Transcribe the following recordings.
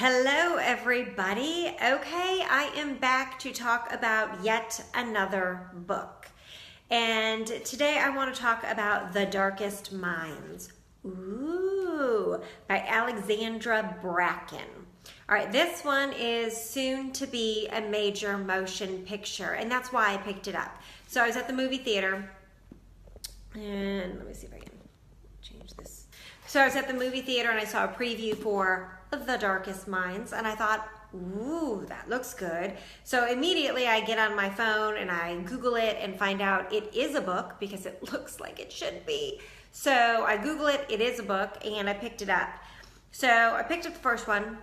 Hello everybody. Okay, I am back to talk about yet another book. And today I want to talk about The Darkest Minds. Ooh, by Alexandra Bracken. All right, this one is soon to be a major motion picture, and that's why I picked it up. So I was at the movie theater, and let me see if I can change this. So I was at the movie theater and I saw a preview for The Darkest Minds, and I thought, ooh, that looks good. So immediately I get on my phone and I Google it and find out it is a book because it looks like it should be. So I Google it, it is a book, and I picked it up. So I picked up the first one.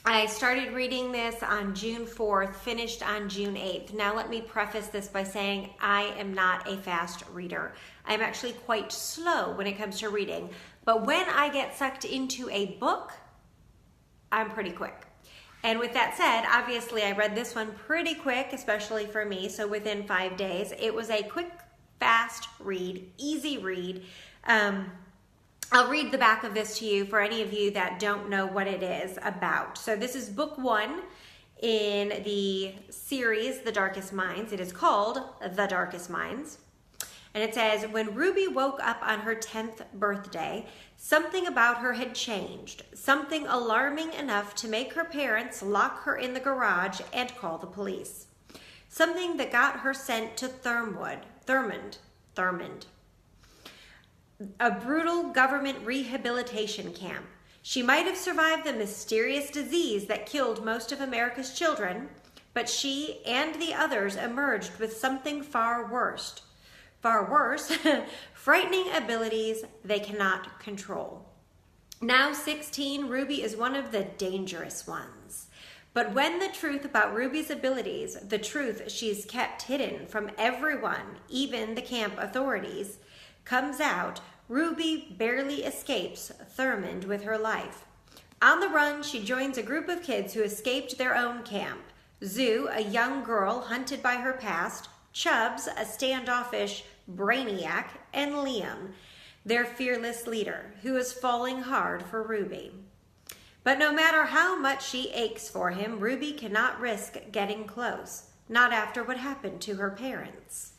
I started reading this on June 4th, finished on June 8th. Now let me preface this by saying I am not a fast reader. I'm actually quite slow when it comes to reading. But when I get sucked into a book, I'm pretty quick. And with that said, obviously I read this one pretty quick, especially for me, so within 5 days. It was a quick, fast read, easy read. I'll read the back of this to you for any of you that don't know what it is about. So this is book 1 in the series, The Darkest Minds. It is called The Darkest Minds. And it says, when Ruby woke up on her 10th birthday, something about her had changed. Something alarming enough to make her parents lock her in the garage and call the police. Something that got her sent to Thurmond. A brutal government rehabilitation camp. She might have survived the mysterious disease that killed most of America's children, but she and the others emerged with something far worse, frightening abilities they cannot control. Now 16, Ruby is one of the dangerous ones. But when the truth about Ruby's abilities, the truth she's kept hidden from everyone, even the camp authorities, comes out, Ruby barely escapes Thurmond with her life. On the run, she joins a group of kids who escaped their own camp. Zoo, a young girl hunted by her past, Chubbs, a standoffish brainiac, and Liam, their fearless leader, who is falling hard for Ruby. But no matter how much she aches for him, Ruby cannot risk getting close, not after what happened to her parents.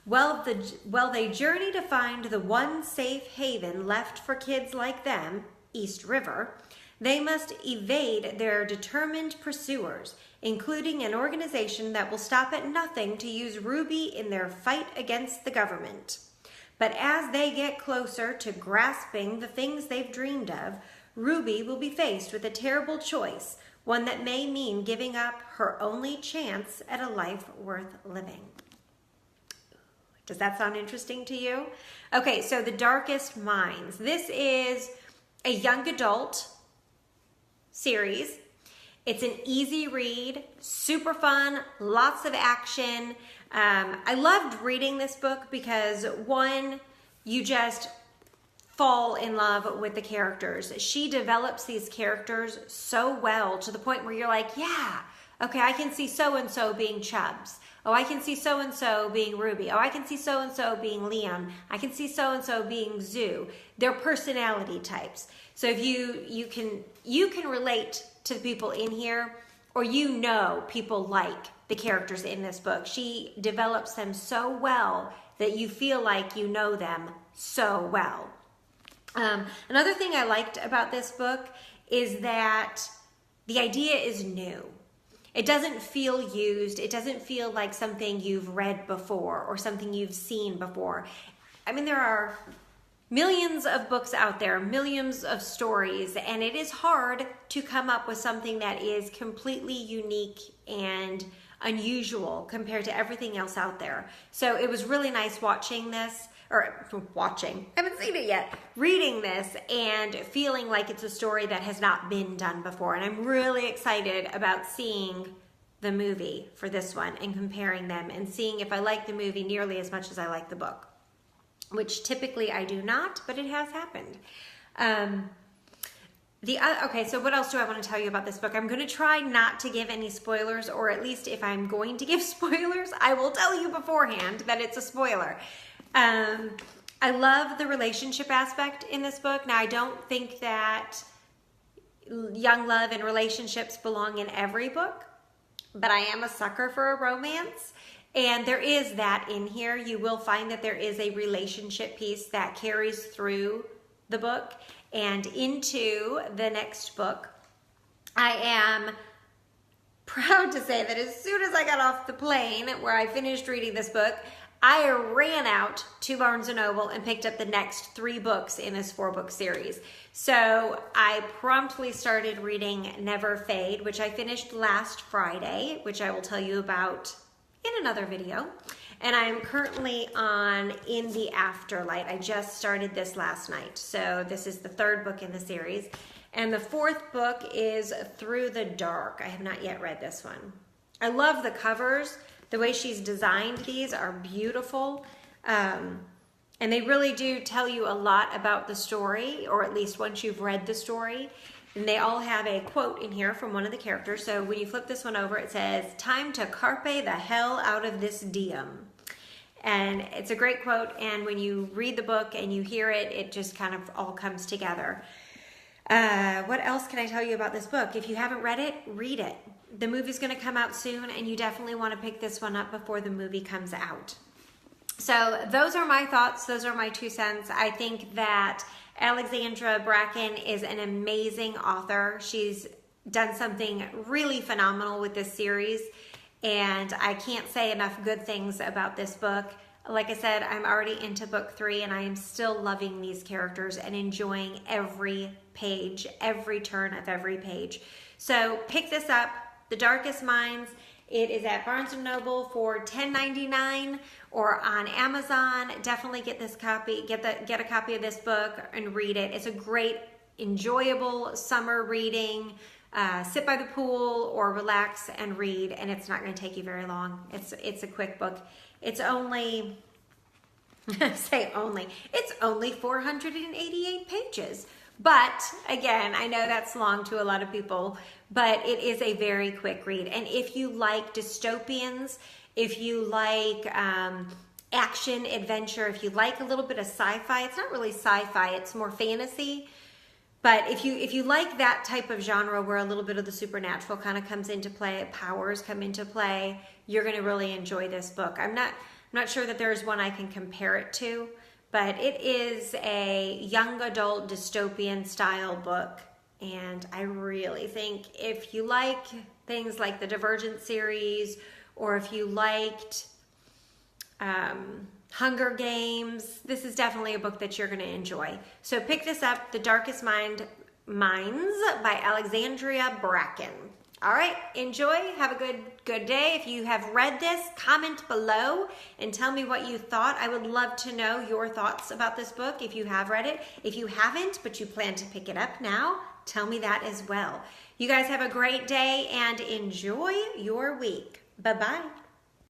While they journey to find the one safe haven left for kids like them, East River, they must evade their determined pursuers, including an organization that will stop at nothing to use Ruby in their fight against the government. But as they get closer to grasping the things they've dreamed of, Ruby will be faced with a terrible choice, one that may mean giving up her only chance at a life worth living. Does that sound interesting to you? Okay, so The Darkest Minds. This is a young adult series. It's an easy read, super fun, lots of action. I loved reading this book because, one, you just fall in love with the characters. She develops these characters so well to the point where you're like, yeah, okay, I can see so-and-so being Chubbs. Oh, I can see so-and-so being Ruby. Oh, I can see so-and-so being Liam. I can see so-and-so being Zoo. They're personality types. So if you can relate to the people in here, or you know people like the characters in this book. She develops them so well that you feel like you know them so well. Another thing I liked about this book is that the idea is new. It doesn't feel used. It doesn't feel like something you've read before or something you've seen before. I mean, there are millions of books out there, millions of stories, and it is hard to come up with something that is completely unique and unusual compared to everything else out there. So it was really nice watching this, I haven't seen it yet, reading this and feeling like it's a story that has not been done before. And I'm really excited about seeing the movie for this one and comparing them and seeing if I like the movie nearly as much as I like the book, which typically I do not, but it has happened. Okay, so what else do I want to tell you about this book? I'm going to try not to give any spoilers, or at least if I'm going to give spoilers, I will tell you beforehand that it's a spoiler. I love the relationship aspect in this book. Now, I don't think that young love and relationships belong in every book, but I am a sucker for a romance. And there is that in here. You will find that there is a relationship piece that carries through the book and into the next book. I am proud to say that as soon as I got off the plane where I finished reading this book, I ran out to Barnes & Noble and picked up the next 3 books in this 4-book series. So I promptly started reading Never Fade, which I finished last Friday, which I will tell you about in another video. And I'm currently on In the Afterlight. I just started this last night. So this is the 3rd book in the series. And the 4th book is Through the Dark. I have not yet read this one. I love the covers. The way she's designed these are beautiful. And they really do tell you a lot about the story, or at least once you've read the story. And they all have a quote in here from one of the characters. So when you flip this one over, it says, "Time to carpe the hell out of this diem." And it's a great quote. And when you read the book and you hear it, it just kind of all comes together. What else can I tell you about this book? If you haven't read it, read it. The movie's going to come out soon, and you definitely want to pick this one up before the movie comes out. So those are my thoughts. Those are my 2 cents. I think that Alexandra Bracken is an amazing author. She's done something really phenomenal with this series, and I can't say enough good things about this book. Like I said, I'm already into book 3, and I am still loving these characters and enjoying every page, every turn of every page. So pick this up, The Darkest Minds. It is at Barnes & Noble for $10.99 or on Amazon. Definitely get this copy, get a copy of this book and read it. It's a great, enjoyable summer reading. Sit by the pool or relax and read, and it's not going to take you very long. It's a quick book. It's only, it's only 488 pages. But again, I know that's long to a lot of people, but it is a very quick read. And if you like dystopians, if you like action, adventure, if you like a little bit of sci-fi, it's not really sci-fi, it's more fantasy. But if you like that type of genre where a little bit of the supernatural kind of comes into play, powers come into play, you're going to really enjoy this book. I'm not sure that there's one I can compare it to, but it is a young adult dystopian style book. And I really think if you like things like the Divergent series, or if you liked Hunger Games, this is definitely a book that you're going to enjoy. So pick this up, The Darkest Minds by Alexandra Bracken. All right, enjoy. Have a good day. If you have read this, comment below and tell me what you thought. I would love to know your thoughts about this book if you have read it. If you haven't, but you plan to pick it up now, tell me that as well. You guys have a great day and enjoy your week. Bye-bye.